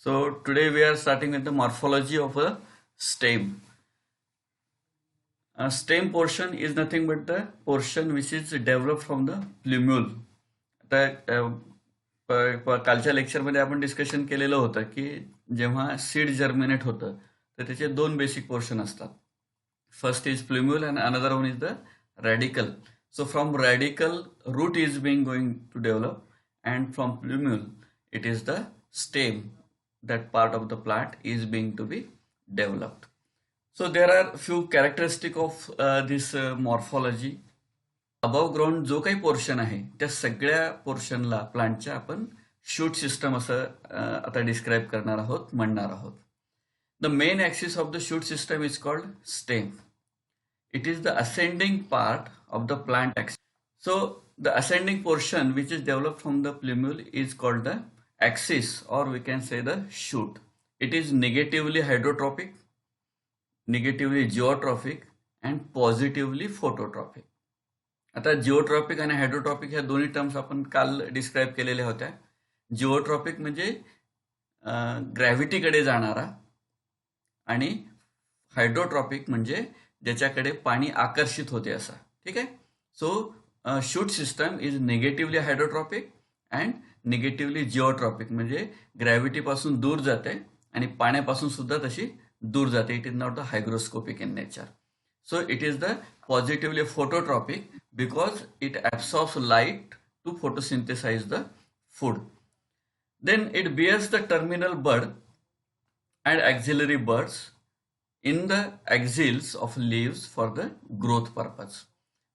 So today we are starting with the morphology of a stem. A stem portion is nothing but the portion which is developed from the plumule. आता कालच्या लेक्चरमध्ये आपण discussion केलेलं होतं की जेव्हा seed germinate होतं तर त्याचे दोन बेसिक पोर्शन असतात. First is plumule and another one is the radicle. So from radical, root is being going to develop, and from plumule it is the stem, that part of the plant is being to be developed. So there are few characteristic of this morphology. Above ground जो काही portion आहे त्या सगळ्या पोर्शनला प्लांटच्या आपण shoot system असं आता describe करणार आहोत, म्हणणार आहोत. The main axis of the shoot system is called stem. It is the ascending part of the plant axis. So the ascending portion which is developed from the plumule is called the axis, or we can say the shoot. It is negatively hydrotrophic, negatively geotrophic and positively phototropic. आता जिओट्रॉपिक आणि हायड्रोट्रॉपिक ह्या दोन्ही terms आपण काल describe केलेल्या होत्या. जिओट्रॉपिक म्हणजे ग्रॅव्हिटीकडे जाणारा आणि हायड्रोट्रॉपिक म्हणजे ज्याच्याकडे पाणी आकर्षित होते असा. ठीक आहे. So shoot system is negatively hydrotropic and negatively geotropic, म्हणजे ग्रॅव्हिटीपासून दूर जाते आणि पाण्यापासून सुद्धा तशी दूर जाते. It is not the hygroscopic in nature. So it is the positively phototropic because it absorbs light to photosynthesize the food. Then it bears the terminal bud and axillary buds in the axils of leaves for the growth purpose.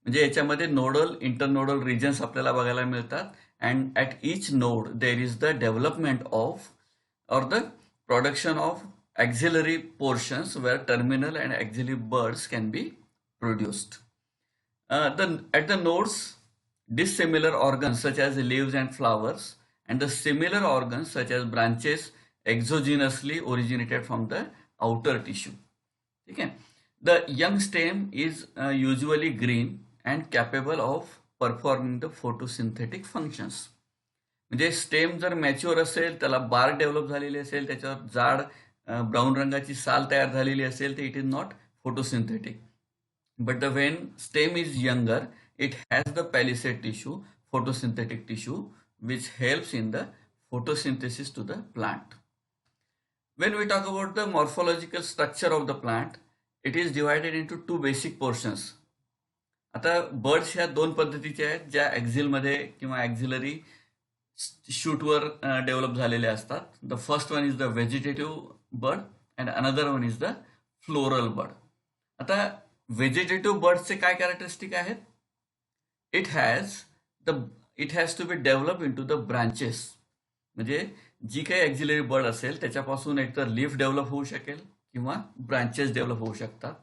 म्हणजे याच्यामध्ये nodal internodal reasons आपल्याला बघायला मिळतात, and at each node there is the development of or the production of axillary portions where terminal and axillary buds can be produced. At the nodes, dissimilar organs such as leaves and flowers and the similar organs such as branches exogenously originated from the outer tissue. Okay? The young stem is usually green and capable of performing the photosynthetic functions. म्हणजे stem जर mature असेल, त्याला बार develop झालेली असेल, त्याच्यावर जाड brown रंगाची साल तयार झालेली असेल तर it is not photosynthetic. But the when stem is younger it has the palisade tissue, photosynthetic tissue, which helps in the photosynthesis to the plant. When we talk about the morphological structure of the plant, it is divided into two basic portions. आता birds ह्या दोन पद्धतीच्या आहेत ज्या ॲक्झिलमध्ये किंवा auxiliary शूटवर develop झालेले असतात. The first one is the vegetative bird and another one is the floral bird. आता व्हेजिटेटिव्ह बर्डचे काय कॅरेक्टरिस्टिक आहेत? It has to be develop in to the branches. म्हणजे जी काही ॲक्झिलरी बर्ड असेल त्याच्यापासून एकतर लीफ डेव्हलप होऊ शकेल किंवा ब्रांचेस डेव्हलप होऊ शकतात.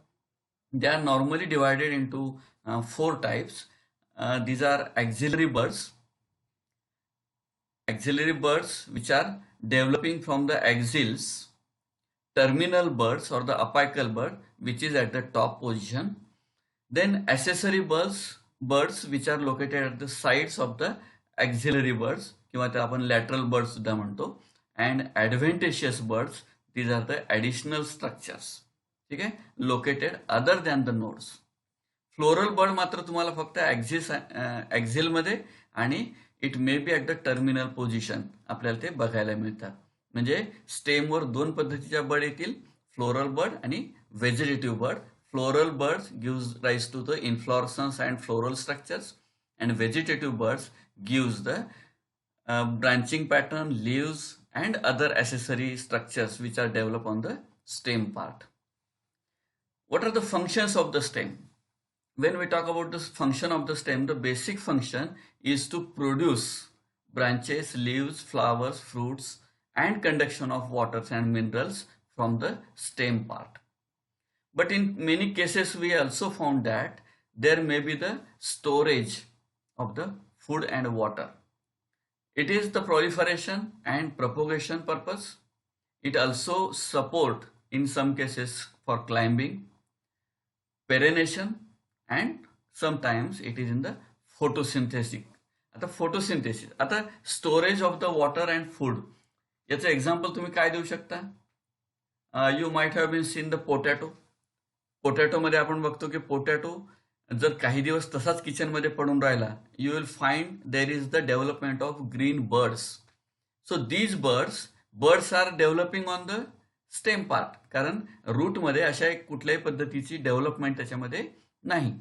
They are normally divided into 4 types. These are axillary birds which are developing from the axils, terminal birds or the apical bird which is at the top position, then accessory birds which are located at the sides of the auxiliary birds किंवा ते आपण lateral birds सुद्धा म्हणतो, and adventitious birds, these are the additional structures. ठीक आहे, located other than the nodes. Floral bird मात्र तुम्हाला फक्त ॲक्झिल मध्ये आणि it may be at the terminal position आपल्याला ते बघायला मिळतात. म्हणजे स्टेमवर दोन पद्धतीच्या बर्ड येतील, फ्लोरल बर्ड आणि vegetative bird. Floral birds gives rise to the inflorescence and floral structures, and vegetative birds gives the branching pattern, leaves and other accessory structures which are develop on the stem part. What are the functions of the stem? When we talk about the function of the stem, the basic function is to produce branches, leaves, flowers, fruits, and conduction of waters and minerals from the stem part. But in many cases, we also found that there may be the storage of the food and water. It is the proliferation and propagation purpose. It also support in some cases for climbing, perenniation, and sometimes it is in the photosynthesis. आता photosynthesis, आता storage of the water and food याचं example तुम्ही काय देऊ शकता? You might have been seen the potato. पोटॅटोमध्ये आपण बघतो की पोटॅटो जर काही दिवस तसाच किचनमध्ये पडून राहिला, you will find there is the development of green birds. So these birds are developing on the stem part, कारण रूटमध्ये अशा एक कुठल्याही पद्धतीची डेव्हलपमेंट त्याच्यामध्ये नाही.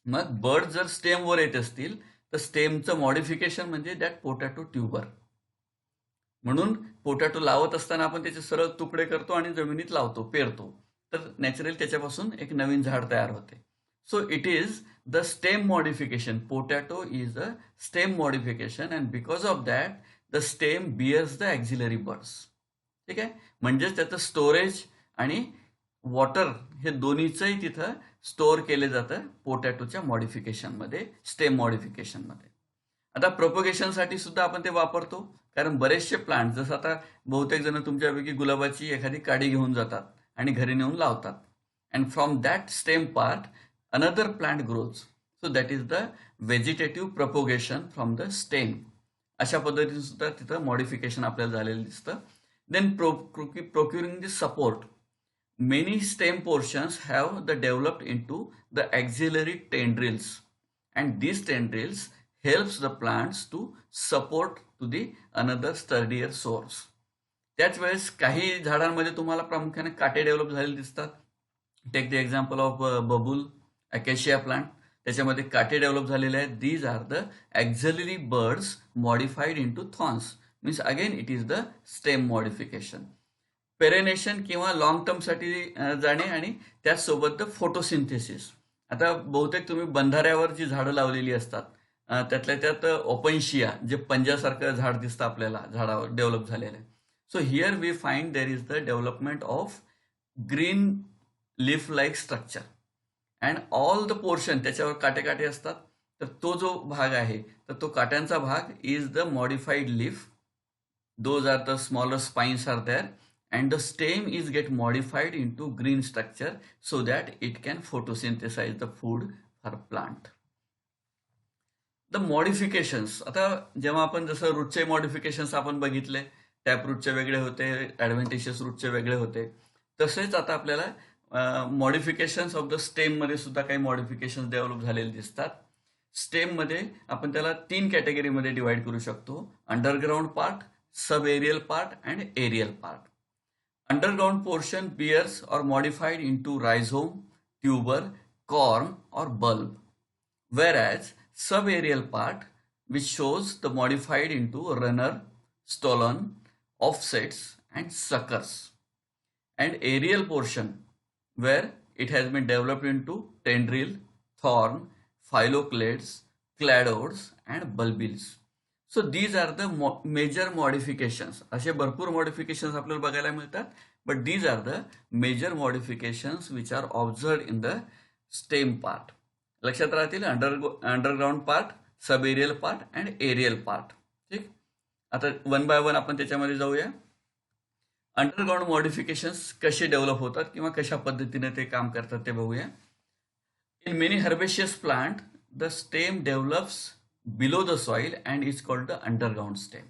मग बर्ड जर स्टेमवर येत असतील तर स्टेमचं मॉडिफिकेशन म्हणजे दॅट पोटॅटो ट्यूबर. म्हणून पोटॅटो लावत असताना आपण त्याचे सरळ तुकडे करतो आणि जमिनीत लावतो, पेरतो, तर नॅचरली त्याच्यापासून एक नवीन झाड तयार होते. So it is the stem modification. Potato is a stem modification and because of that the stem bears the axillary birds. ठीक आहे, म्हणजेच त्याचं स्टोरेज आणि वॉटर हे दोन्हीचंही तिथं स्टोअर केले जातं पोटॅटोच्या मॉडिफिकेशनमध्ये, स्टेम मॉडिफिकेशनमध्ये. आता प्रोपोगेशनसाठी सुद्धा आपण ते वापरतो, कारण बरेचसे प्लांट, जसं आता बहुतेक जण तुमच्यापैकी गुलाबाची एखादी काडी घेऊन जातात आणि घरी नेऊन लावतात, and from that stem part another plant grows. So that is the vegetative propagation from the stem. अशा पद्धतीने सुद्धा तिथं मॉडिफिकेशन आपल्याला झालेलं दिसतं. Then procuring the support. Many stem portions have the developed into the axillary tendrils, and these tendrils helps the plants to support to the another sturdier source. त्याच वेळेस काही झाडांमध्ये तुम्हाला प्रामुख्याने काटे डेव्हलप झालेले दिसतात. Take the example of babul, acacia plant, त्याच्यामध्ये काटे डेव्हलप झालेले आहेत. These are the axillary buds modified into thorns. Means again it is the stem modification. Perennation किंवा लॉंग टर्मसाठी जाणे आणि त्याचसोबत फोटोसिंथेसिस. आता बहुतेक तुम्ही बंधाऱ्यावर जी झाडं लावलेली असतात त्यातल्या त्यात ओपनशिया, जे पंजासारखं झाड दिसतं आपल्याला झाडावर डेव्हलप झालेलं आहे. So here we find there is the development of green leaf like structure and all the portion, त्याच्यावर काटे काटे असतात, तर तो जो भाग आहे तर तो काट्यांचा भाग is the modified leaf. Those are the smaller spines are there and the stem is get modified into green structure so that it can photosynthesize the food for plant. The modifications, आता जेव्हा आपण जसं रूटचे modifications आपण बघितले, tap रूटचे वेगळे होते, ॲडव्हेंटिशियस रूटचे वेगळे होते, तसेच आता आपल्याला मॉडिफिकेशन्स ऑफ द स्टेम मध्ये सुद्धा काही मॉडिफिकेशन्स डेव्हलप झालेले दिसतात. स्टेम मध्ये आपण त्याला 3 कॅटेगरीमध्ये डिवाइड करू शकतो: underground part, sub aerial part and aerial part. Underground portion bears or modified into rhizome, tuber, corm or bulb, whereas subaerial part which shows the modified into runner, stolon, offsets and suckers, and aerial portion where it has been developed into tendril, thorn, phylloclades, cladodes and bulbils. So these are the major modifications. असे भरपूर modifications आपल्याला बघायला मिळतात, but these are the major modifications which are observe in the stem part. लक्षात राहतील, underground part, sub aerial part and aerial part. ठीक, आता one by one आपण त्याच्यामध्ये जाऊया. अंडरग्राउंड मॉडिफिकेशन्स कसे डेव्हलप होतात किंवा कशा पद्धतीने ते काम करतात ते बघूया. In many herbaceous plant the stem develops below the soil and is called the underground stem.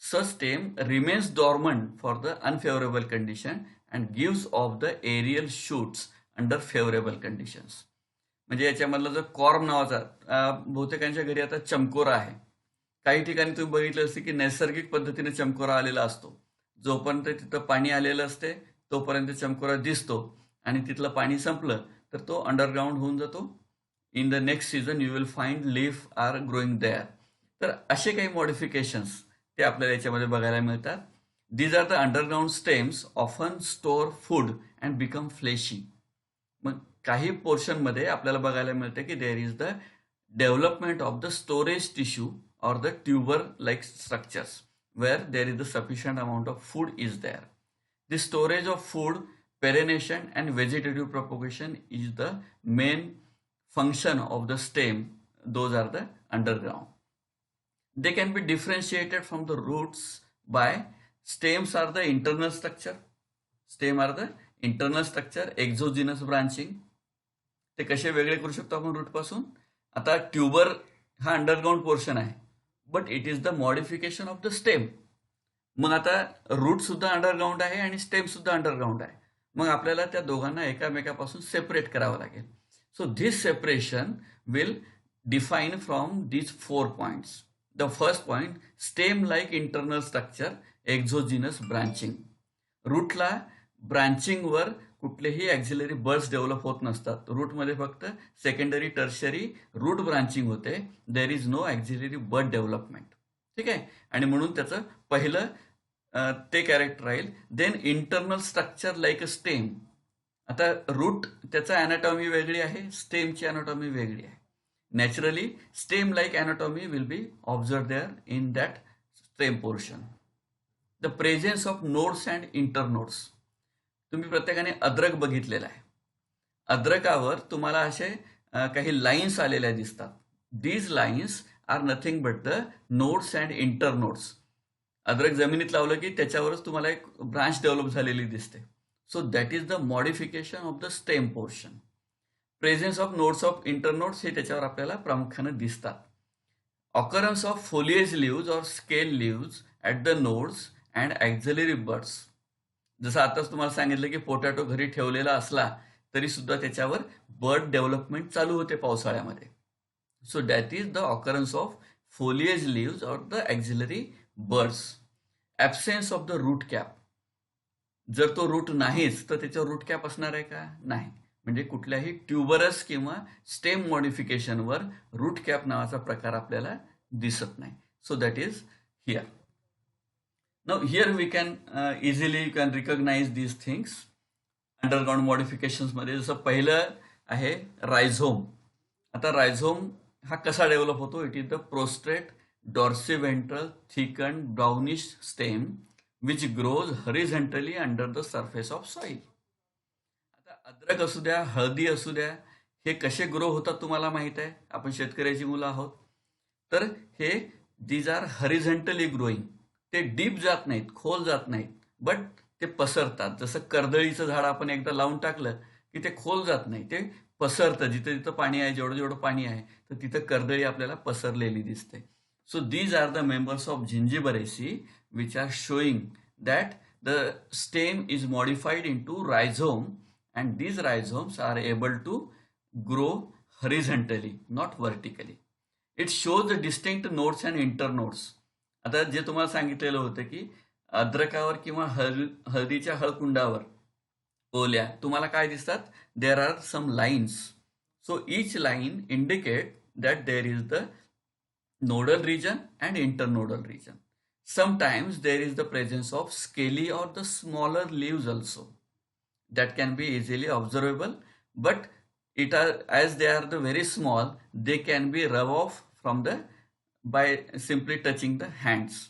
Such stem remains dormant for the unfavorable condition and gives off the aerial shoots under favorable conditions. म्हणजे याच्यामधला जो corm नावाचा, बहुतेकांच्या घरी आता चमकोरा आहे. काही ठिकाणी तुम्ही बघितलं असते की नैसर्गिक पद्धतीने चमकोरा आलेला असतो. जोपर्यंत तिथं पाणी आलेलं असते तोपर्यंत चमकोरा दिसतो, आणि तिथलं पाणी संपलं तर तो अंडरग्राउंड होऊन जातो. In the next season you will find leaf are growing there. तर असे काही मॉडिफिकेशन्स ते आपल्याला याच्यामध्ये बघायला मिळतात. These are the underground stems often store food and become fleshy. मग काही पोर्शनमध्ये आपल्याला बघायला मिळतं की there is the development of the storage tissue or the tuber like structures where there is the sufficient amount of food is there. The storage of food, पेरेनेशन and vegetative propagation is the main function of the stem. Those are the underground. They can be differentiated from the roots by stems are the internal structure. Stem are the internal structure, exogenous branching. ते कसे वेगळे करू शकतो आपण route पासून? आता tuber हा underground portion आहे, but it is the modification of the stem. मग आता रूट सुद्धा अंडरग्राऊंड आहे आणि स्टेम सुद्धा अंडरग्राऊंड आहे. मग आपल्याला त्या दोघांना एकामेकापासून सेपरेट करावं लागेल. So this separation will define from these 4 points. The first point, stem like internal structure, exogenous branching. रूटला ब्रांचिंगवर कुठलेही ॲक्झिलरी बर्ड्स डेव्हलप होत नसतात. रूटमध्ये फक्त सेकंडरी टर्शरी रूट ब्रांचिंग होते. There is no axillary bird development. ठीक आहे. आणि म्हणून त्याचं पहिलं ते कॅरेक्टर राहील. Then internal structure like a stem. आता रूट त्याचा अॅनाटॉमी वेगळी आहे, स्टेमची अॅनाटॉमी वेगळी आहे. Naturally stem like anatomy will be observe there in that stem portion. The presence of nodes and internodes. तुम्ही प्रत्येकाने अद्रक बघितलेला आहे. अद्रकावर तुम्हाला असे काही लाईन्स आलेल्या दिसतात. These lines are nothing but the nodes and internodes. अद्रक जमिनीत लावलं की त्याच्यावरच तुम्हाला एक ब्रांच डेव्हलप झालेली दिसते. So that is the modification of the stem portion. Presence of nodes of internodes हे त्याच्यावर आपल्याला प्रामुख्याने दिसतात. Occurrence of foliage leaves or scale leaves at the nodes and axillary birds. जसं आताच तुम्हाला सांगितलं की पोटॅटो घरी ठेवलेला असला तरी सुद्धा त्याच्यावर बर्ड डेव्हलपमेंट चालू होते पावसाळ्यामध्ये. So that is the occurrence of foliage leaves or the axillary birds. Absence of the root cap. जर तो रूट नाहीच तर त्याच्यावर रूट कॅप असणार आहे का? नाही. म्हणजे कुठल्याही ट्युबरस किंवा स्टेम मॉडिफिकेशनवर रूट कॅप नावाचा प्रकार आपल्याला दिसत नाही. So that is here. Now here we can easily you can recognize these things. Underground modifications मध्ये जसं पहिलं आहे रायझोम. आता रायझोम हा कसा डेव्हलप होतो? It is the prostrate dorsiventral thicken brownish stem which grows horizontally under the surface of soil. आता अद्रक असू द्या, हळदी असू द्या, हे कसे ग्रो होतात तुम्हाला माहित आहे. आपण शेतकऱ्याची मुलं आहोत. तर हे दीज आर हॉरिझॉन्टली ग्रोईंग. ते डीप जात नाहीत, खोल जात नाहीत, बट ते पसरतात. जसं कर्दळीचं झाड आपण एकदा लावून टाकलं की ते खोल जात नाही, ते पसरतं. जिथं जिथं पाणी आहे, जेवढं जेवढं पाणी आहे, तर तिथं कर्दळी आपल्याला पसरलेली दिसते. So these are the members of Zingiberaceae which are showing that the stem is modified into rhizome and these rhizomes are able to grow horizontally, not vertically. It shows the distinct nodes and internodes. आता जे तुम्हाला सांगितलेलं होतं की अद्रकावर किंवा हळदीच्या हळकुंडावर ओल्या तुम्हाला काय दिसतात? There are some lines. So each line indicate that there is the nodal region and internodal region. Sometimes there is the presence of scaly or the smaller leaves also that can be easily observable, but it are as they are the very small, they can be rubbed off from the by simply touching the hands.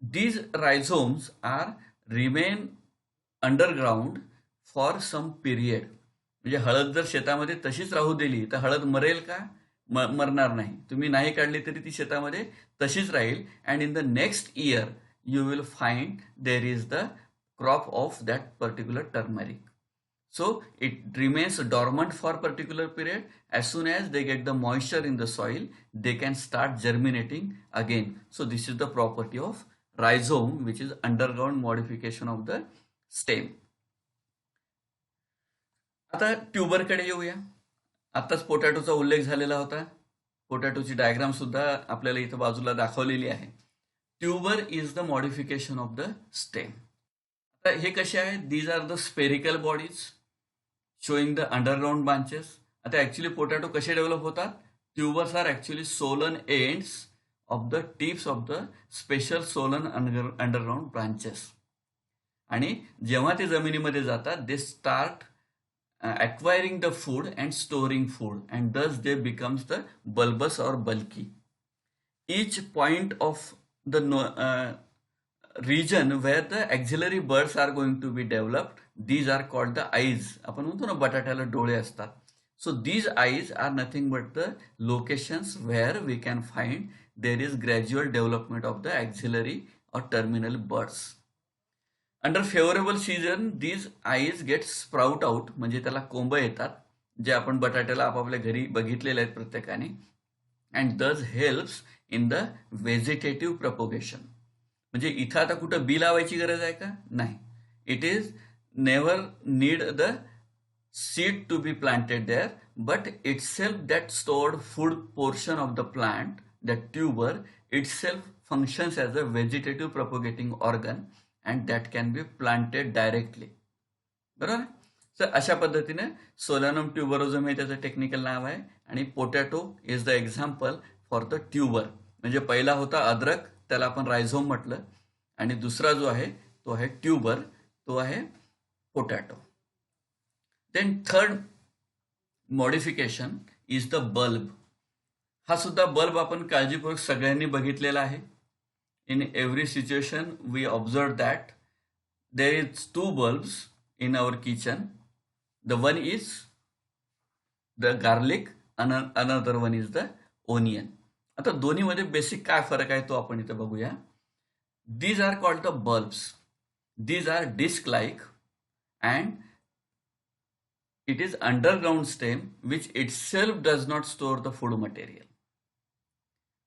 These rhizomes are remain underground for some period. म्हणजे हळद जर शेतामध्ये तशीच राहू दिली तर हळद मरेल का? मरणार नाही. तुम्ही नाही काढली तरी ती शेतामध्ये तशीच राहील. And in the next year you will find there is the crop of that particular turmeric. So it remains dormant for a particular period. As soon as they get the moisture in the soil, they can start germinating again. So this is the property of rhizome, which is underground modification of the stem. आता tuber कडे येऊया. आताच पोटॅटोचा उल्लेख झालेला होता. पोटॅटोची diagram सुद्धा आपल्याला इथं बाजूला दाखवलेली आहे. Tuber is the modification of the stem. आता हे कसे आहेत? These are the spherical bodies showing the underground branches. आता ऍक्च्युली पोटॅटो कसे डेव्हलप होतात? Tubers are actually swollen ends of the tips of the special swollen underground branches. आणि जेव्हा ते जमिनीमध्ये जातात, they start acquiring the food and storing food, and thus they becomes the bulbous or bulky. Each point of the region where the auxiliary buds are going to be developed, these are called the eyes. आपण म्हणतो ना बटाट्याला डोळे असतात. So these eyes are nothing but the locations where we can find there is gradual development of the auxiliary or terminal buds. Under favourable season these eyes get sprout out. म्हणजे त्याला कोंब येतात, जे आपण बटाट्याला आपापल्या घरी बघितलेले आहेत प्रत्येकाने. अँड दज helps in the vegetative propagation. म्हणजे इथं आता कुठं बी लावायची गरज आहे का? नाही. It is never need the seed to be planted there, but itself that stored food portion of the plant, that tuber itself functions as a vegetative propagating organ and that can be planted directly. बरोबर. Sir अशा पद्धतीने सोलॅनम ट्युबरोजम हे त्याचं technical नाव आहे आणि potato is the example for the tuber. म्हणजे पहिला होता अद्रक, त्याला आपण रायझोम म्हटलं, आणि दुसरा जो आहे तो आहे ट्युबर, तो आहे potato. Then third modification is the bulb. हा सुद्धा बल्ब आपण काळजीपूर्वक सगळ्यांनी बघितलेला आहे. In every situation we observe that there is two bulbs in our kitchen. The one is the garlic, another one is the onion. आता दोन्ही मध्ये बेसिक काय फरक आहे तो आपण इथे बघूया. These are called the bulbs. These are disc like and it is underground stem which itself does not store the food material.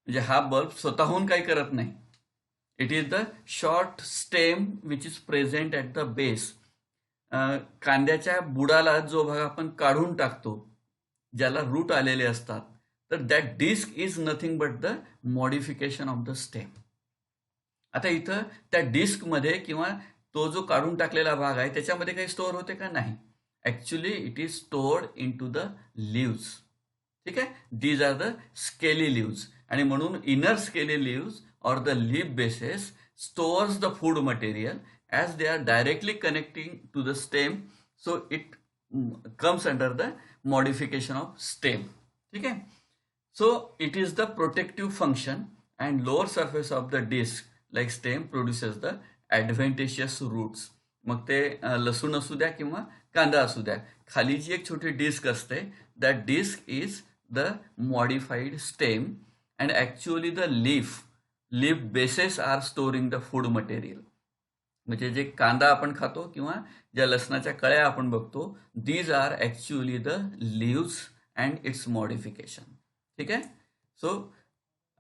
म्हणजे हा बल्ब स्वतःहून काही करत नाही. It is the short stem which is present at the base. कांद्याच्या बुडाला जो भाग आपण काढून टाकतो, ज्याला रूट आलेले असतात, तर that disc is nothing but the modification of the stem. आता इथं त्या डिस्कमध्ये किंवा तो जो काढून टाकलेला भाग आहे त्याच्यामध्ये काही स्टोअर होते का? नाही. Actually it is stored in to the leaves. ठीक आहे. These are the scaly leaves. आणि म्हणून inner scaly leaves or the leaf bases stores the food material as they are directly connecting to the stem, so it comes under the modification of stem. ठीक आहे. So it is the protective function and lower surface of the disc like stem produces the adventitious roots. मग ते लसूण असू द्या किंवा कांदा असू द्या, खाली जी एक छोटी डिस्क असते, that disc is the modified stem and actually the leaf bases are storing the food material. म्हणजे जे कांदा आपण खातो किंवा ज्या लसणाच्या कळ्या आपण बघतो, these are actually the leaves and its modification. ठीक आहे. So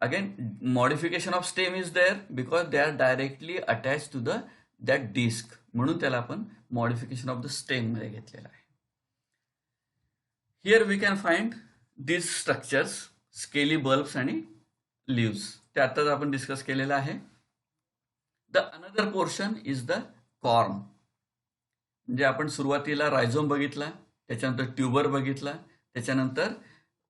again modification of stem is there because they are directly attached to that disc. म्हणून त्याला आपण modification of the stem मध्ये घेतलेला आहे. Here we can find these structures, scaly bulbs आणि leaves. ते आताच आपण डिस्कस केलेलं आहे. The another portion is the corm. म्हणजे आपण सुरुवातीला रायझोम बघितला, त्याच्यानंतर ट्युबर बघितला, त्याच्यानंतर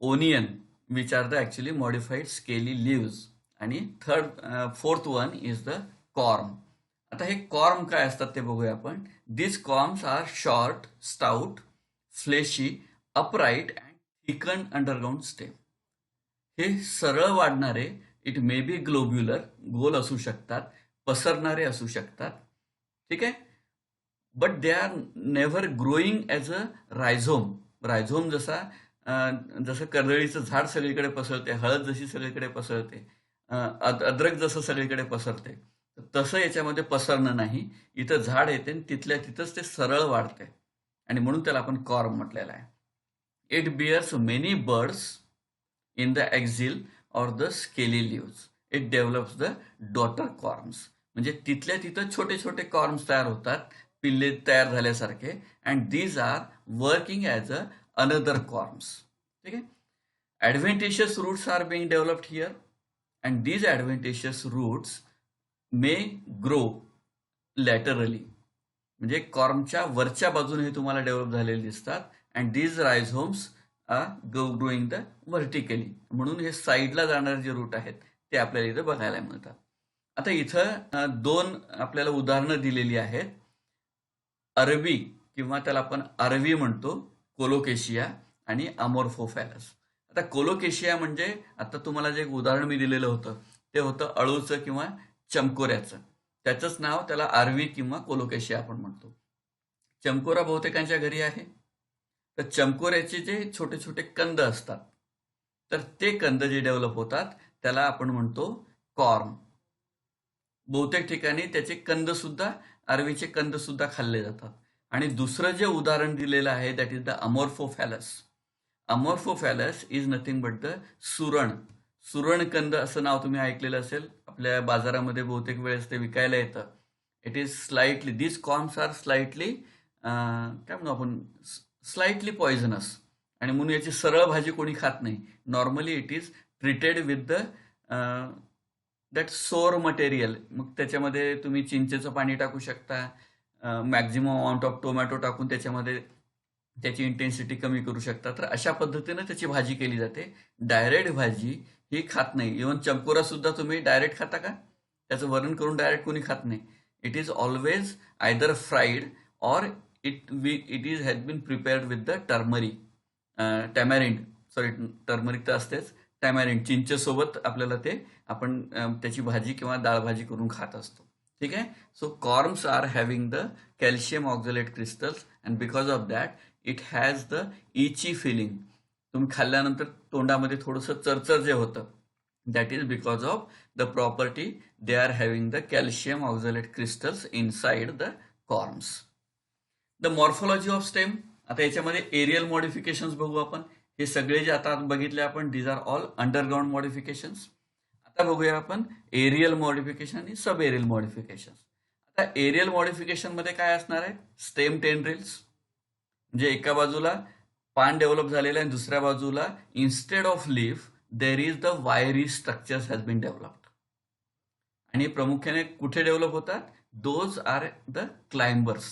onion which are the actually modified scaly leaves, आणि fourth one is the corm. आता हे कॉर्म काय असतात ते बघूया आपण. This corms are short, stout, fleshy, upright and thicken underground stem. हे सरळ वाढणारे, इट मे बी ग्लोब्युलर, गोल असू शकतात, पसरणारे असू शकतात. ठीक आहे. But they are never growing as a रायझोम. रायझोम जसं कर्दळीचं झाड सगळीकडे पसरते, हळद जशी सगळीकडे पसरते, अद्रक जसं सगळीकडे पसरते, तसं याच्यामध्ये पसरणं नाही. इथं झाड येते आणि तिथल्या तिथंच ते सरळ वाढते आणि म्हणून त्याला आपण कॉर्म म्हटलेला आहे. It bears many birds in the axil or the scaly leaves. It develops the daughter corms. म्हणजे तिथल्या तिथं छोटे छोटे कॉर्म्स तयार होतात, पिल्ले तयार झाल्यासारखे, and these are working as a another corms. ठीक आहे. Adventitious roots are being developed here and these adventitious roots may grow laterally. म्हणजे कॉर्मच्या वरच्या बाजूने हे तुम्हाला डेव्हलप झालेले दिसतात, and these rhizomes growing the vertically. म्हणून हे साईडला जाणारे जे रूट आहेत ते आपल्याला इथं बघायला मिळतात. आता इथं दोन आपल्याला उदाहरणं दिलेली आहेत. अरबी किंवा त्याला आपण अरवी म्हणतो, कोलोकेशिया आणि अमोर्फोफॅलस. आता कोलोकेशिया म्हणजे आता तुम्हाला जे एक उदाहरण मी दिलेलं होतं ते होतं अळूचं किंवा चमकोऱ्याचं. त्याचंच नाव त्याला अरवी किंवा कोलोकेशिया आपण म्हणतो. चमकोरा बहुतेकांच्या घरी आहे. तर चमकोऱ्याचे जे छोटे छोटे कंद असतात, तर ते कंद जे डेव्हलप होतात त्याला आपण म्हणतो कॉर्म. बहुतेक ठिकाणी त्याचे कंद सुद्धा, अरवीचे कंद सुद्धा खाल्ले जातात. आणि दुसरं जे उदाहरण दिलेलं आहे that is the Amorphophallus. Amorphophallus is nothing but the suran. सुरण कंद असं नाव तुम्ही ऐकलेलं असेल. आपल्या बाजारामध्ये बहुतेक वेळेस ते विकायला येतं. It is slightly, these corms are slightly काय म्हणू आपण, स्लाइटली पॉइझनस, आणि म्हणून याची सरळ भाजी कोणी खात नाही. Normally it is treated with the that सोर मटेरियल. मग त्याच्यामध्ये तुम्ही चिंचेचं पाणी टाकू शकता, मॅक्झिमम अमाऊंट ऑफ टोमॅटो टाकून त्याच्यामध्ये त्याची इंटेन्सिटी कमी करू शकता. तर अशा पद्धतीनं त्याची भाजी केली जाते. डायरेक्ट भाजी ही खात नाही. इव्हन चंकोरा सुद्धा तुम्ही डायरेक्ट खाता का? त्याचं वरण करून डायरेक्ट कोणी खात नाही. It is always either fried or it is has been prepared with the tamarind. Sorry, turmeric तर असतेच, टॅमॅरिंड चिंचेसोबत आपल्याला ते आपण त्याची भाजी किंवा डाळ भाजी करून खात असतो. ठीक आहे. So corms are having the calcium oxalate crystals and because of that it has the itchy feeling. तुम्ही खाल्ल्यानंतर तोंडामध्ये थोडंसं चरचर जे होतं, that is because of the property they are having the calcium oxalate crystals inside the corms. The morphology of stem. आता याच्यामध्ये aerial modifications बघू आपण. हे सगळे जे आता बघितले आपण, these are all underground modifications. आता बघूया आपण एरियल मॉडिफिकेशन आणि सब एरियल मॉडिफिकेशन. आता एरियल मॉडिफिकेशन मध्ये काय असणार आहे? स्टेम टेंड्रिल्स, म्हणजे एका बाजूला पान डेव्हलप झालेलं आहे, दुसऱ्या बाजूला instead of leaf there is the wiry structures has been developed. आणि प्रामुख्याने कुठे डेव्हलप होतात? Those are the climbers.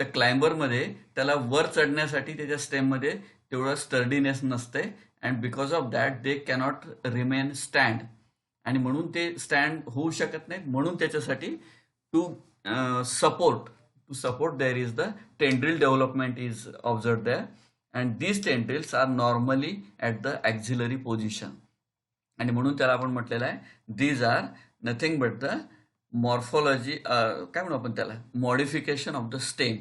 त्या क्लाइंबरमध्ये त्याला वर चढण्यासाठी त्याच्या स्टेममध्ये तेवढं स्टर्डीनेस नसते, and because of that they cannot remain stand, आणि म्हणून ते स्टँड होऊ शकत नाहीत. म्हणून त्याच्यासाठी to support there is the tendril development is observe there, and these tendrils are normally at the axillary position. आणि म्हणून त्याला आपण म्हटलेलं आहे these are nothing but the morphology, काय म्हणू आपण त्याला, modification of the stem.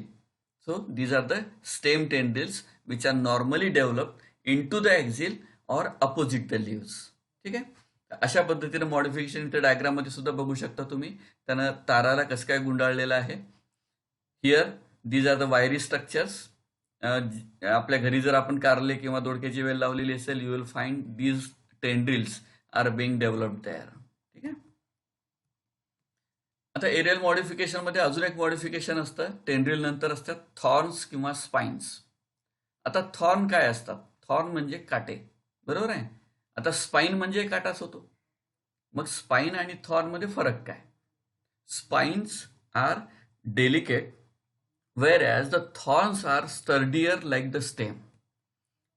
So these are the stem tendrils which are normally developed in to the axil or opposite the leaves. ठीक आहे. अशा पद्धतीने मॉडिफिकेशन इथे डायग्राम मध्ये सुद्धा बघू शकता तुम्ही. त्यानं ताराला कसं काय गुंडाळलेलं आहे. Here these are the wiry structures. आपल्या घरी जर आपण कारले किंवा दोडक्याची वेल लावलेली असेल, you will find these tendrils are being developed there. ठीक आहे. आता एरियल मॉडिफिकेशन मध्ये अजून एक मॉडिफिकेशन असतं. टेंड्रिल नंतर असतात थॉर्न्स किंवा स्पाइन्स. आता थॉर्न काय असतात? थॉर्न म्हणजे काटे, बरोबर आहे. आता स्पाइन म्हणजे काटाच होतो. मग स्पाइन आणि थॉर्न मध्ये फरक काय? Spines are delicate whereas the thorns are sturdier like the stem.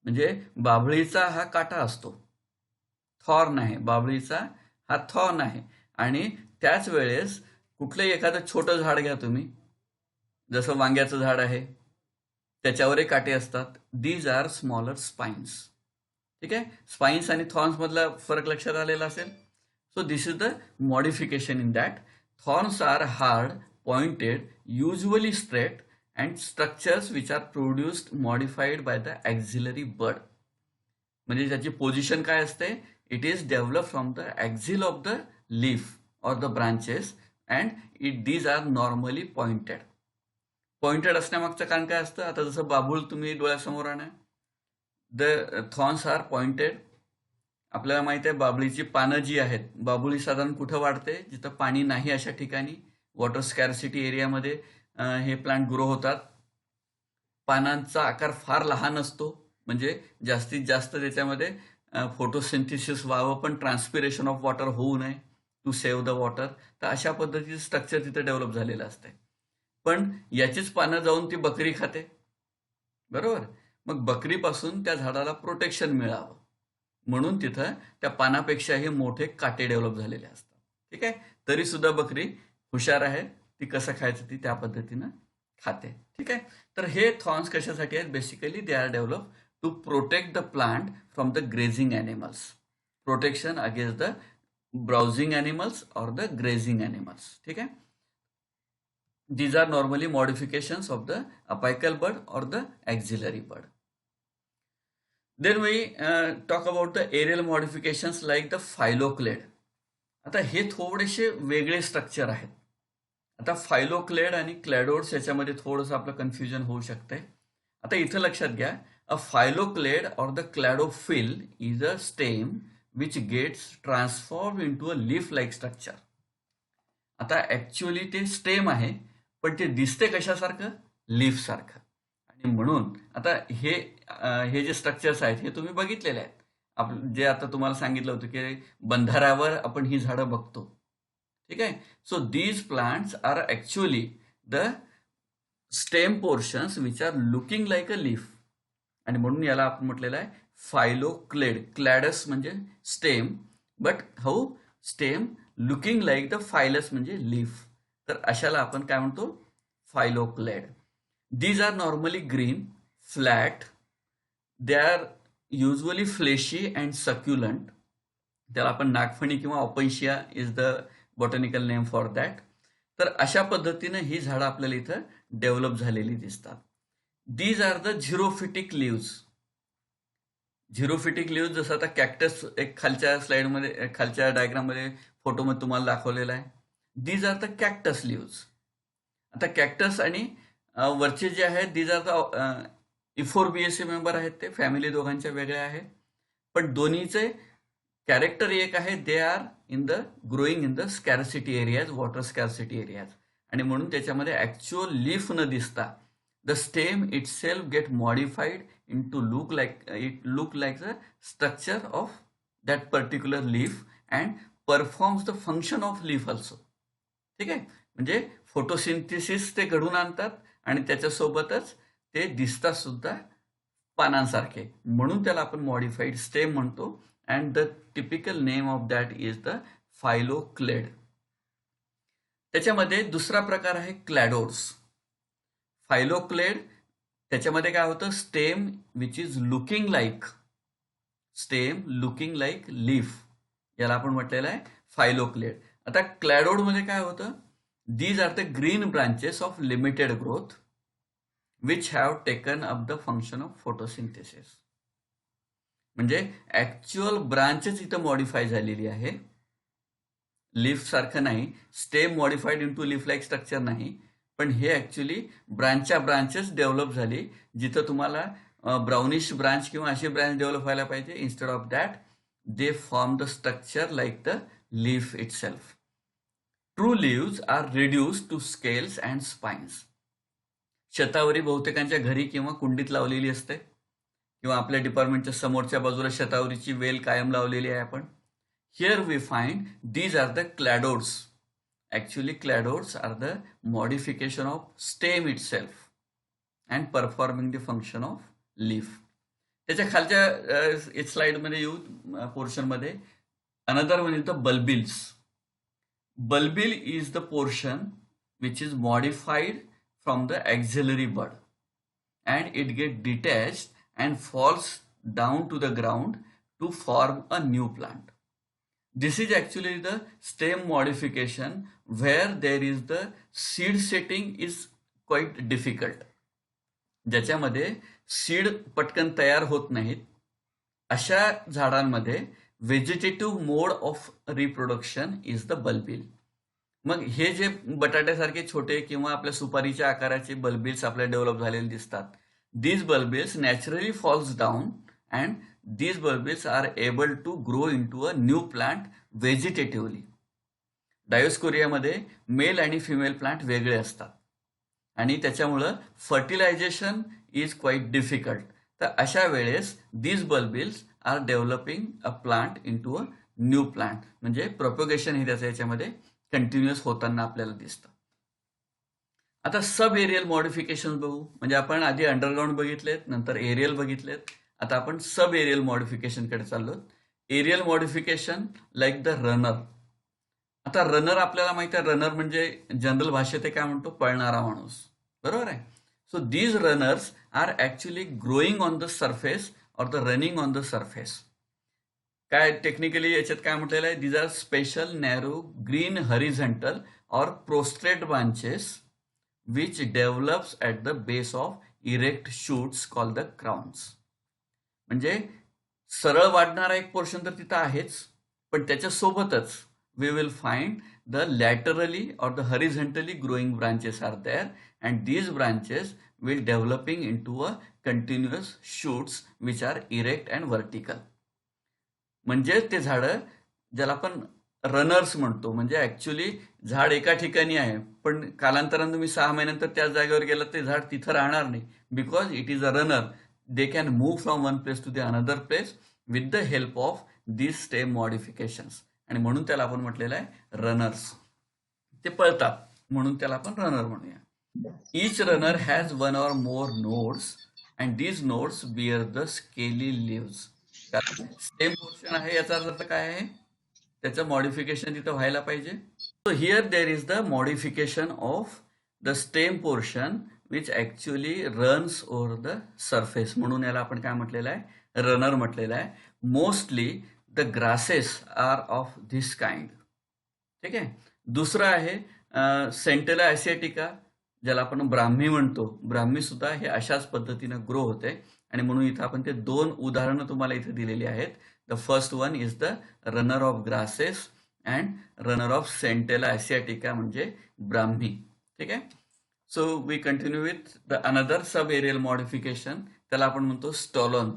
म्हणजे बाभळीचा हा काटा असतो, थॉर्न आहे. बाभळीचा हा थॉर्न आहे. आणि त्याच वेळेस कुठलंही एखादं छोटं झाड घ्या तुम्ही, जसं वांग्याचं झाड आहे, त्याच्यावरही काटे असतात. These are smaller spines. ठीक आहे. स्पाइन्स आणि थॉर्न्स मधला फरक लक्षात आलेला असेल. So this is the modification in that. Thorns are hard, pointed, usually straight, and structures which are produced modified by the axillary bud. म्हणजे त्याची पोझिशन काय असते? It is develop from the axil of the leaf or the branches, and these are normally pointed. Pointed असण्यामागचं कारण काय असतं? आता जसं बाभूळ तुम्ही डोळ्यासमोर आणा, द थॉर्न्स आर पॉइंटेड. आपल्याला माहिती आहे बाभळीची पानं जी आहेत, बाभुळी साधारण कुठं वाढते? जिथं पाणी नाही अशा ठिकाणी, वॉटर स्कॅर्सिटी एरियामध्ये हे प्लांट ग्रो होतात. पानांचा आकार फार लहान असतो, म्हणजे जास्तीत जास्त त्याच्यामध्ये फोटोसिंथेसिस व्हावं, पण ट्रान्सपिरेशन ऑफ वॉटर होऊ नये, टू सेव्ह द वॉटर. तर अशा पद्धतीचं स्ट्रक्चर तिथे डेव्हलप झालेलं असते. पण याचीच पानं जाऊन ती बकरी खाते, बरोबर. मग बकरीपासून त्या झाडाला प्रोटेक्शन मिळावं म्हणून तिथं त्या पानापेक्षाही मोठे काटे डेव्हलप झालेले असतात. ठीक आहे. तरी सुद्धा बकरी हुशार आहे, ती कसं खायचं ती त्या पद्धतीनं खाते. ठीक आहे. तर हे थॉर्न्स कशासाठी आहेत? Basically they are develop to protect the plant from the grazing animals. Protection against the browsing animals or the grazing animals. ठीक आहे. These are normally modifications of the apical bud or the axillary bud. Then we talk about the aerial modifications like the phylloclade. आता हे थोडेसे वेगळे structure आहेत. आता फायलोक्लेड आणि क्लॅडोड्स याच्यामध्ये थोडंसं आपलं कन्फ्युजन होऊ शकतंय. आता इथं लक्षात घ्या, अ फायलोक्लेड or the cladophil is a stem which gets transformed into a leaf-like structure. आता ऍक्च्युअली ते स्टेम आहे, पण ते दिसते कशासारखं? लीफ सारखं. आणि म्हणून आता हे जे स्ट्रक्चर्स आहेत हे तुम्ही बघितलेले आहेत. जे आता तुम्हाला सांगितलं होतं की बंधाऱ्यावर आपण ही झाडं बघतो. ठीक आहे. So these plants are actually the stem portions which are looking like a leaf. आणि म्हणून याला आपण म्हटलेलं आहे फायलोक्लेड. क्लॅडस म्हणजे stem, but how stem looking like the phyllus म्हणजे लीफ. तर अशाला आपण काय म्हणतो? Phylloclade. These are normally green, flat. They are usually fleshy and succulent. त्याला आपण नागफणी किंवा opuntia is the botanical name for that. तर अशा पद्धतीनं ही झाडं आपल्याला इथं डेव्हलप झालेली दिसतात. These are the xerophytic leaves. Xerophytic leaves जसं आता कॅक्टस एक खालच्या स्लाइडमध्ये, खालच्या डायग्राममध्ये, फोटोमध्ये तुम्हाला दाखवलेला आहे. These are the cactus leaves. आता कॅक्टस आणि वरचे जे आहेत these are the Euphorbiaceae member आहेत. ते फॅमिली दोघांच्या वेगळ्या आहेत, पण दोन्हीचे कॅरेक्टर एक आहे. They are in the growing in the scarcity areas, water scarcity areas. आणि म्हणून त्याच्यामध्ये ऍक्च्युअल लीफ न दिसता the stem itself get modified into look like the structure of that particular leaf and performs the function of leaf also. ठीक आहे. म्हणजे photosynthesis ते घडून आणतात आणि त्याच्यासोबतच ते दिसतात सुद्धा पानांसारखे, म्हणून त्याला आपण मॉडिफाईड स्टेम म्हणतो. And the typical name of that is the phylloclade. त्याच्यामध्ये दुसरा प्रकार आहे क्लॅडोड्स. फायलोक्लेड, त्याच्यामध्ये काय होतं? Stem which is looking like leaf, याला आपण म्हटलेलं आहे फायलोक्लेड. आता क्लॅडोड मध्ये काय होतं? These are the green branches of limited growth which have taken up the function of photosynthesis. म्हणजे ऍक्च्युअल ब्रांचेस इथं मॉडिफाय झालेली आहे, लीफ सारखं नाही. Stem modified into leaf like structure नाही, पण हे ऍक्च्युअली ब्रांचेस डेव्हलप झाली. जिथं तुम्हाला ब्राउनिश ब्रांच किंवा अशी ब्रांच डेव्हलप व्हायला पाहिजे, instead of that they form the structure like the leaf itself. True leaves are reduced to scales and spines. शतावरी बहुतेकांच्या घरी किंवा कुंडीत लावलेली असते, किंवा आपल्या डिपार्टमेंटच्या समोरच्या बाजूला शतावरीची वेल कायम लावलेली आहे आपण. Here we find these are the cladodes. Actually, cladodes are the modification of stem itself and performing the function of leaf. त्याच्या खालच्या स्लाइडमध्ये येऊ पोर्शनमध्ये another one is the bulbils. Bulbil is the portion which is modified from the axillary bud, and it gets detached and falls down to the ground to form a new plant. This is actually the stem modification where there is the seed setting is quite difficult. ज्याच्यामध्ये seed पटकन तयार होत नाहीत, अशा झाडांमध्ये vegetative mode of reproduction is the bulbil. मग हे जे बटाट्यासारखे छोटे किंवा आपल्या सुपारीच्या आकाराचे बल्बिल्स आपल्याला डेव्हलप झालेले दिसतात, these bulbils naturally falls down and these bulbils are able to grow into a new plant vegetatively. डायोस्कोरियामध्ये मेल आणि फिमेल प्लांट वेगळे असतात आणि त्याच्यामुळं फर्टिलायझेशन इज क्वाईट डिफिकल्ट. तर अशा वेळेस these bulbils are developing a plant into a new plant. म्हणजे प्रोपोगेशन हे त्याचं याच्यामध्ये कंटिन्युअस होताना आपल्याला दिसतं. आता सब एरियल मॉडिफिकेशन बघू. म्हणजे आपण आधी अंडरग्राऊंड बघितलेत, नंतर एरियल बघितलेत, आता आपण सब एरियल मॉडिफिकेशन कडे चाललो. Aerial modification like the runner. आता रनर आपल्याला माहिती आहे, रनर म्हणजे जनरल भाषेत काय म्हणतो? पळणारा माणूस, बरोबर आहे. So these runners are actually growing on the surface or the running on the surface. काय टेक्निकली याच्यात काय म्हटलेलं आहे? These are special narrow green horizontal or prostrate branches which develops at the base of erect shoots call the crowns. म्हणजे सरळ वाढणारा एक portion तर तिथं आहेच, पण त्याच्यासोबतच we will find the laterally or the horizontally growing branches are there, and these branches will developing into a continuous shoots which are erect and vertical. म्हणजे ते झाडं ज्याला आपण रनर्स म्हणतो, म्हणजे ऍक्च्युली झाड एका ठिकाणी आहे पण कालांतराने तुम्ही 6 महिन्यानंतर त्याच जागेवर गेलात ते झाड तिथं राहणार नाही, because it is a runner. They can move from one place to the another place with the help of this stem modifications, आणि म्हणून त्याला आपण म्हटलेलं आहे रनर्स. ते पळतात म्हणून त्याला आपण रनर म्हणूया. Each runner has one or more nodes and these nodes bear the scaly leaves. कारण स्टेम पोर्शन आहे याचा अर्थ काय आहे, त्याचं मॉडिफिकेशन तिथं व्हायला पाहिजे. So here there is the modification of the stem portion which actually runs over the surface, म्हणून याला आपण काय म्हटलेलं आहे, रनर म्हटलेलं आहे. Mostly the grasses are of this kind. ठीक आहे. दुसरं आहे सेंटेला ॲसियाटिका, ज्याला आपण ब्राह्मी म्हणतो. ब्राह्मी सुद्धा हे अशाच पद्धतीनं ग्रो होते, आणि म्हणून इथं आपण ते 2 उदाहरणं तुम्हाला इथे दिलेली आहेत. The first one is the runner of grasses and runner of centella asiatica म्हणजे ब्राह्मी. ठीक आहे. So we continue with the another sub aerial modification, त्याला आपण म्हणतो स्टोलन.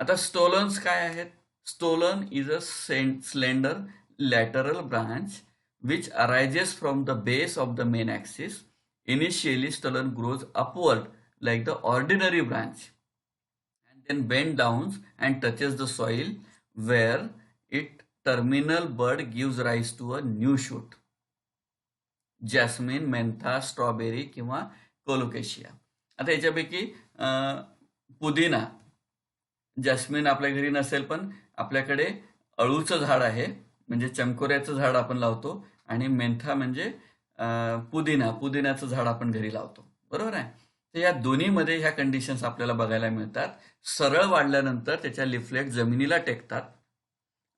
आता स्टोलन्स काय आहेत? Stolon is a slender lateral branch which arises from the base of the main axis. Initially, stolon grows upward like the ordinary branch and then bends down and touches the soil, where its terminal bud gives rise to a new shoot. Jasmine, Mentha, strawberry किंवा colocasia. आता याच्यापैकी पुदिना, jasmine आपल्या घरी नसेल पण आपल्याकडे अळूचं झाड आहे, म्हणजे चमकोऱ्याचं झाड आपण लावतो, आणि मेंथा म्हणजे पुदिन्याचं झाड आपण घरी लावतो, बरोबर आहे. तर या दोन्हीमध्ये ह्या कंडिशन्स आपल्याला बघायला मिळतात. सरळ वाढल्यानंतर त्याच्या लिफलेट जमिनीला टेकतात,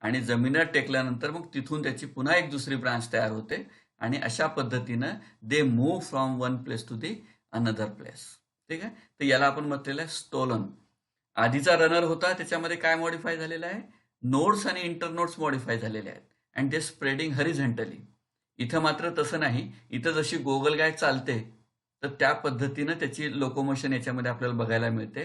आणि जमिनीला टेकल्यानंतर मग तिथून त्याची पुन्हा एक दुसरी ब्रांच तयार होते, आणि अशा पद्धतीनं they move from one place to the another place. ठीक आहे. तर याला आपण म्हटलेलं आहे स्टोलन. आधीचा रनर होता त्याच्यामध्ये काय मॉडिफाय झालेलं आहे, नोड्स आणि इंटरनोड्स मॉडिफाय झालेले आहेत, अँड दे स्प्रेडिंग हरिझेंटली. इथं मात्र तसं नाही. इथं जशी गोगलगाय चालते तर त्या पद्धतीनं त्याची लोकोमोशन याच्यामध्ये आपल्याला बघायला मिळते.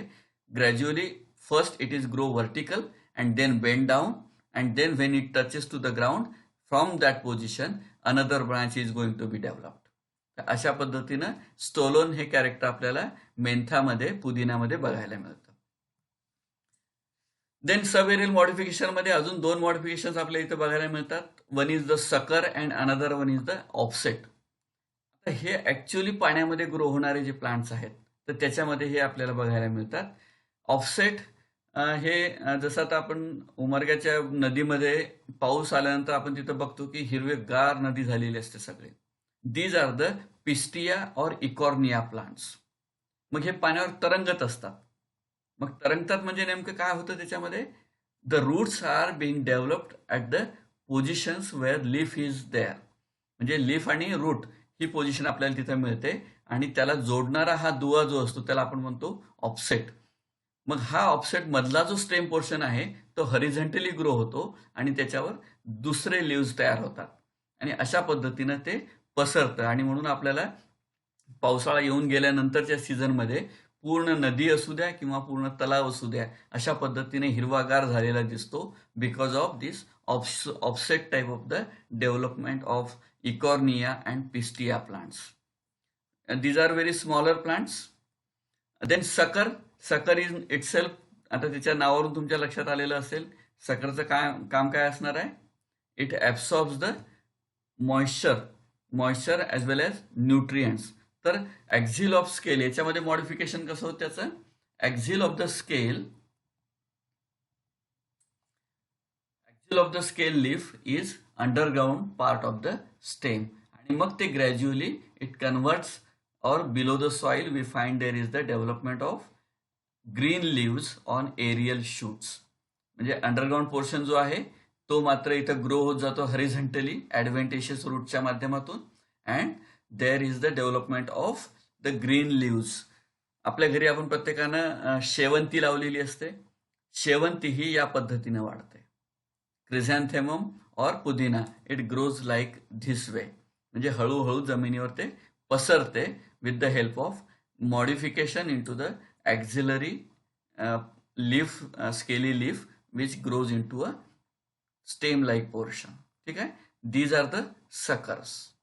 Gradually first it is grow vertical and then bend down, and then when it touches to the ground from that position another branch is going to be developed. अशा पद्धतीनं स्टोलोन हे कॅरेक्टर आपल्याला मेंथामध्ये, पुदिनामध्ये बघायला मिळतं. देन सब aerial modification मध्ये अजून 2 modification आपल्याला इथे बघायला मिळतात. वन इज द सकर and another one is the offset. आता हे ऍक्च्युअली पाण्यामध्ये ग्रो होणारे जे प्लांट्स आहेत तर त्याच्यामध्ये हे आपल्याला बघायला मिळतात. ऑफसेट हे जसं आता आपण उमरग्याच्या नदीमध्ये पाऊस आल्यानंतर आपण तिथं बघतो की हिरवेगार नदी झालेली असते सगळे. दीज आर द पिस्टिया और इकॉर्निया प्लांट्स. मग हे पाण्यावर तरंगत असतात. मग तरंगतात म्हणजे नेमकं काय होतं त्याच्यामध्ये, the roots are being developed at the positions where leaf is there. म्हणजे लीफ आणि रूट ही पोझिशन आपल्याला तिथे मिळते, आणि त्याला जोडणारा हा दुवा जो असतो त्याला आपण म्हणतो ऑफसेट. मग हा ऑफसेट मधला जो स्टेम पोर्शन आहे तो हरिझेंटली ग्रो होतो, आणि त्याच्यावर दुसरे लिव्ज तयार होतात, आणि अशा पद्धतीनं ते पसरतं. आणि म्हणून आपल्याला पावसाळा येऊन गेल्यानंतरच्या सीझनमध्ये पूर्ण नदी असू द्या किंवा पूर्ण तलाव असू द्या अशा पद्धतीने हिरवागार झालेला दिसतो, because of this offset type of the development of Eichhornia and Pistia plants. These are very smaller plants. Then sucker. Sucker is itself, आता त्याच्या नावावरून तुमच्या लक्षात आलेलं असेल सकरचं काम काय असणार आहे, it absorbs the moisture as well as nutrients. तर ॲक्झिल ऑफ स्केल याच्यामध्ये मॉडिफिकेशन कसं होतं त्याचं, axil of the scale leaf is underground part of the stem, आणि मग ते gradually it converts or below the soil we find there is the development of green leaves on aerial shoots. म्हणजे underground portion जो आहे तो मात्र इथं grow होत जातो हरिझेंटली ॲडव्हेंटेशियस रूटच्या माध्यमातून, and there is the development of the green leaves. आपल्या घरी आपण प्रत्येकानं शेवंती लावलेली असते. शेवंती ही या पद्धतीने वाढते. क्रिझॅन्थेमम और पुदिना it grows like this way. म्हणजे हळूहळू जमिनीवर ते पसरते with the help of modification in to the axillary leaf, scaly leaf which grows into a stem like portion. ठीक आहे, these are the suckers.